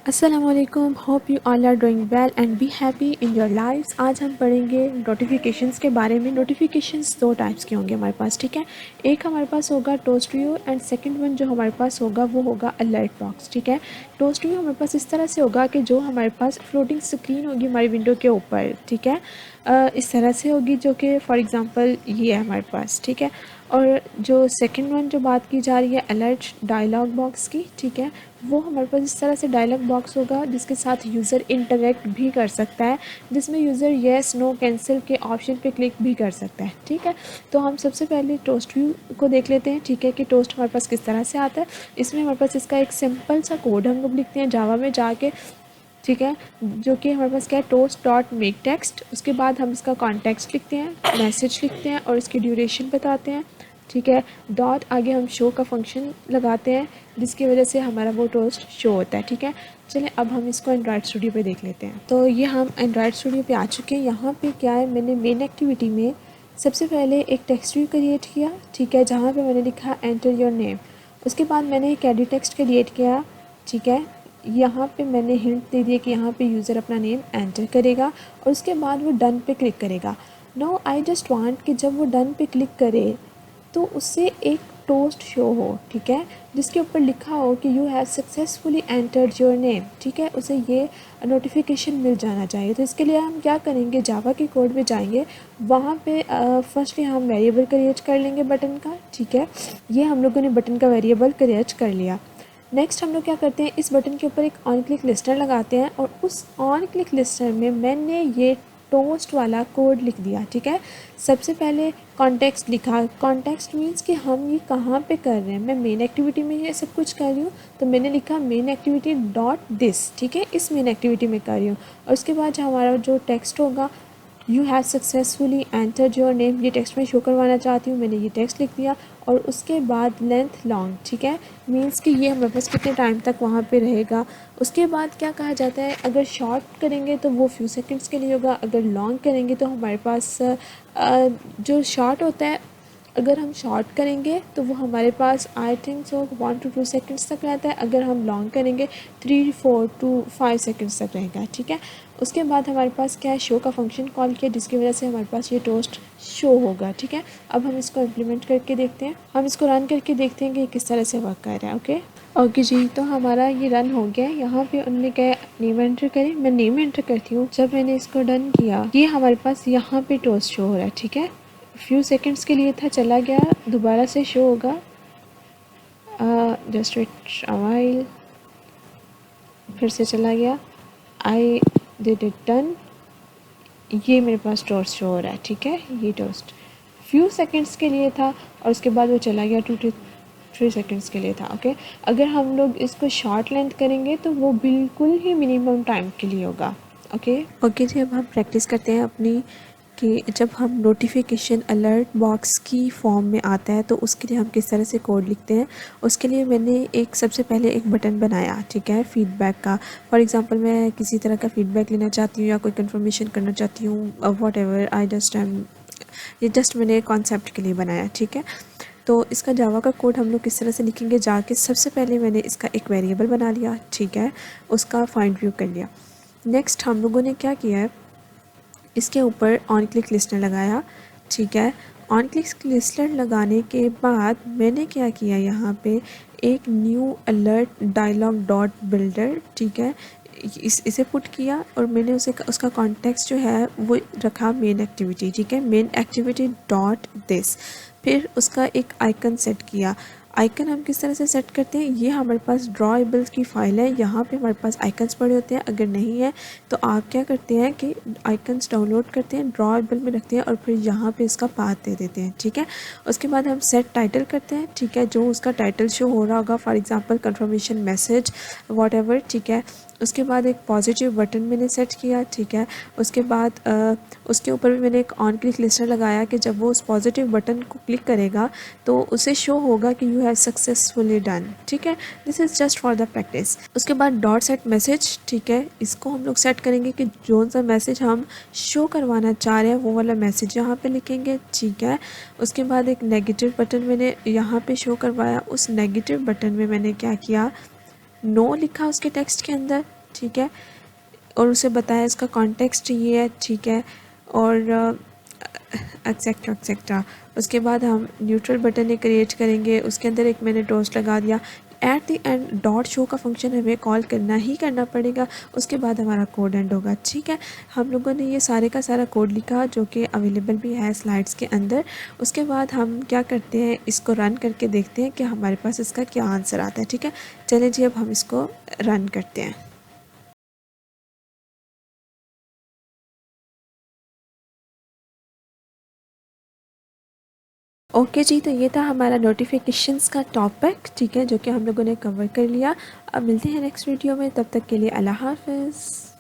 अस्सलामुअलैकुम, hope you all are doing well and be happy in your lifes. आज हम पढ़ेंगे नोटिफिकेशंस के बारे में। नोटिफिकेशंस दो टाइप्स के होंगे हमारे पास, ठीक है। एक हमारे पास होगा toast view and second one जो हमारे पास होगा वो होगा अलर्ट बॉक्स, ठीक है। टोस्ट व्यू हमारे पास इस तरह से होगा कि जो हमारे पास फ्लोटिंग स्क्रीन होगी हमारी विंडो के ऊपर, ठीक है। इस तरह से होगी जो कि फॉर एग्ज़ाम्पल ये है हमारे पास, ठीक है। और जो सेकंड वन जो बात की जा रही है अलर्ट डायलॉग बॉक्स की, ठीक है, वो हमारे पास इस तरह से डायलॉग बॉक्स होगा जिसके साथ यूज़र इंटरेक्ट भी कर सकता है, जिसमें यूज़र येस नो कैंसिल के ऑप्शन पे क्लिक भी कर सकता है, ठीक है। तो हम सबसे पहले टोस्ट व्यू को देख लेते हैं, ठीक है, कि टोस्ट हमारे पास किस तरह से आता है। इसमें हमारे पास इसका एक सिंपल सा कोड हम लोग लिखते हैं जावा में जाके, ठीक है, जो कि हमारे पास क्या है, टोस्ट डॉट मेक टेक्स्ट। उसके बाद हम इसका कॉन्टेक्स्ट लिखते हैं, मैसेज लिखते हैं और इसकी ड्यूरेशन बताते हैं, ठीक है। डॉट आगे हम शो का फंक्शन लगाते हैं जिसकी वजह से हमारा वो टोस्ट शो होता है, ठीक है। चलें अब हम इसको एंड्रॉयड स्टूडियो पे देख लेते हैं। तो ये हम एंड्रॉयड स्टूडियो पे आ चुके हैं। यहाँ पे क्या है, मैंने मेन एक्टिविटी में सबसे पहले एक टेक्स्ट व्यू क्रिएट किया, ठीक है, जहाँ पे मैंने लिखा एंटर योर नेम। उसके बाद मैंने एक एडिट टेक्स्ट क्रिएट किया, ठीक है। यहाँ पे मैंने हिंट दे दिया कि यहाँ पे यूज़र अपना नेम एंटर करेगा और उसके बाद वो डन पे क्लिक करेगा। नाउ आई जस्ट वांट कि जब वो डन पे क्लिक करे तो उससे एक टोस्ट शो हो, ठीक है, जिसके ऊपर लिखा हो कि you have successfully entered your name, ठीक है, उसे ये नोटिफिकेशन मिल जाना चाहिए। तो इसके लिए हम क्या करेंगे, जावा के कोड में जाएंगे, वहाँ पे फर्स्टली हम वेरिएबल क्रिएट कर लेंगे बटन का, ठीक है। ये हम लोगों ने बटन का वेरिएबल क्रिएट कर लिया। नेक्स्ट हम लोग क्या करते हैं, इस बटन के ऊपर एक ऑन क्लिक लिस्टर लगाते हैं और उस ऑन क्लिक लिस्टर में मैंने ये टोस्ट वाला कोड लिख दिया, ठीक है। सबसे पहले कॉन्टेक्स्ट लिखा। कॉन्टेक्स्ट मीन्स कि हम ये कहाँ पे कर रहे हैं। मैं मेन एक्टिविटी में ये सब कुछ कर रही हूँ तो मैंने लिखा मेन एक्टिविटी डॉट दिस, ठीक है, इस मेन एक्टिविटी में कर रही हूँ। और उसके बाद हमारा जो टेक्स्ट होगा you have successfully entered your name, ये टेक्स्ट में शो करवाना चाहती हूँ, मैंने ये टेक्स्ट लिख दिया। और उसके बाद लेंथ लॉन्ग, ठीक है, मीन्स कि ये हमारे पास कितने टाइम तक वहाँ पे रहेगा। उसके बाद क्या कहा जाता है, अगर शॉर्ट करेंगे तो वो फ्यू सेकंड्स के लिए होगा, अगर लॉन्ग करेंगे तो हमारे पास जो शॉर्ट होता है, अगर हम शॉर्ट करेंगे तो वो हमारे पास I think so 1 to 2 seconds तक रहता है, अगर हम लॉन्ग करेंगे 3 4 to 5 सेकंड्स तक रहेगा, ठीक है। उसके बाद हमारे पास क्या है, शो का फंक्शन कॉल किया जिसकी वजह से हमारे पास ये टोस्ट शो होगा, ठीक है। अब हम इसको इम्प्लीमेंट करके देखते हैं, हम इसको रन करके देखते हैं कि किस तरह से वर्क कर रहा है। ओके जी, तो हमारा ये रन हो गया। यहाँ पे उन्होंने क्या नेम एंटर करें, मैं नेम एंटर करती हूँ। जब मैंने इसको डन किया ये हमारे पास यहाँ पे टोस्ट शो हो रहा है, ठीक है। फ्यू सेकंड्स के लिए था, चला गया, दोबारा से शो होगा, जस्ट वेट अ व्हाइल, फिर से चला गया, आई डिड इट डन, ये मेरे पास टोस्ट शो हो रहा है, ठीक है। ये टोस्ट फ्यू सेकंड्स के लिए था और उसके बाद वो चला गया 2 to 3 सेकंड्स के लिए था, ओके। अगर हम लोग इसको शॉर्ट लेंथ करेंगे तो वो बिल्कुल ही मिनिमम टाइम के लिए होगा, ओके जी। अब हम प्रैक्टिस करते हैं अपनी कि जब हम नोटिफिकेशन अलर्ट बॉक्स की फॉर्म में आता है तो उसके लिए हम किस तरह से कोड लिखते हैं। उसके लिए मैंने एक सबसे पहले एक बटन बनाया, ठीक है, फीडबैक का। फॉर एग्जांपल मैं किसी तरह का फीडबैक लेना चाहती हूँ या कोई कंफर्मेशन करना चाहती हूँ, व्हाट एवर आई जस्ट ये जस्ट मैंने कॉन्सेप्ट के लिए बनाया, ठीक है। तो इसका जावा का कोड हम लोग किस तरह से लिखेंगे, जाके सबसे पहले मैंने इसका एक वेरिएबल बना लिया, ठीक है, उसका फाइंड व्यू कर लिया। नेक्स्ट हम लोगों ने क्या किया है, इसके ऊपर ऑन क्लिक लिस्टर लगाया, ठीक है। ऑन क्लिक लिस्टर लगाने के बाद मैंने क्या किया, यहाँ पे एक new alert dialog dot builder, ठीक है, इसे पुट किया और मैंने उसे उसका कॉन्टेक्स्ट जो है वो रखा मेन एक्टिविटी, ठीक है, मेन एक्टिविटी डॉट दिस। फिर उसका एक आइकन सेट किया। आइकन हम किस तरह से सेट करते हैं, ये हमारे पास ड्रॉएबल्स की फ़ाइल है, यहाँ पे हमारे पास आइकन्स पड़े होते हैं। अगर नहीं है तो आप क्या करते हैं कि आइकन्स डाउनलोड करते हैं, ड्रॉएबल में रखते हैं और फिर यहाँ पे इसका पाथ दे देते हैं, ठीक है। उसके बाद हम सेट टाइटल करते हैं, ठीक है, जो उसका टाइटल शो हो रहा होगा, for example confirmation message what ever, ठीक है। उसके बाद एक पॉजिटिव बटन मैंने सेट किया, ठीक है। उसके बाद उसके ऊपर भी मैंने एक ऑन क्लिक लिस्टर लगाया कि जब वो उस पॉजिटिव बटन को क्लिक करेगा तो उसे शो होगा कि यू हैव सक्सेसफुली डन, ठीक है। This is just for the practice. उसके बाद डॉट सेट मैसेज, ठीक है, इसको हम लोग सेट करेंगे कि जो सा मैसेज हम शो करवाना चाह रहे हैं वो वाला मैसेज यहाँ पे लिखेंगे, ठीक है। उसके बाद एक नेगेटिव बटन मैंने यहाँ पे शो करवाया, उस नेगेटिव बटन में मैंने क्या किया, नो लिखा उसके टेक्स्ट के अंदर, ठीक है, और उसे बताया इसका कॉन्टेक्स्ट ये है, ठीक है, और एक्सेट्रा एक्सेट्रा। उसके बाद हम न्यूट्रल बटन क्रिएट करेंगे, उसके अंदर एक मैंने टोस्ट लगा दिया। At the end dot show का फंक्शन हमें कॉल करना ही करना पड़ेगा, उसके बाद हमारा कोड एंड होगा, ठीक है। हम लोगों ने ये सारे का सारा कोड लिखा जो कि अवेलेबल भी है स्लाइड्स के अंदर। उसके बाद हम क्या करते हैं, इसको रन करके देखते हैं कि हमारे पास इसका क्या आंसर आता है, ठीक है। चलें जी, अब हम इसको रन करते हैं। ओके जी, तो ये था हमारा नोटिफिकेशंस का टॉपिक, ठीक है, जो कि हम लोगों ने कवर कर लिया। अब मिलते हैं नेक्स्ट वीडियो में, तब तक के लिए अल्लाह हाफ़िज़।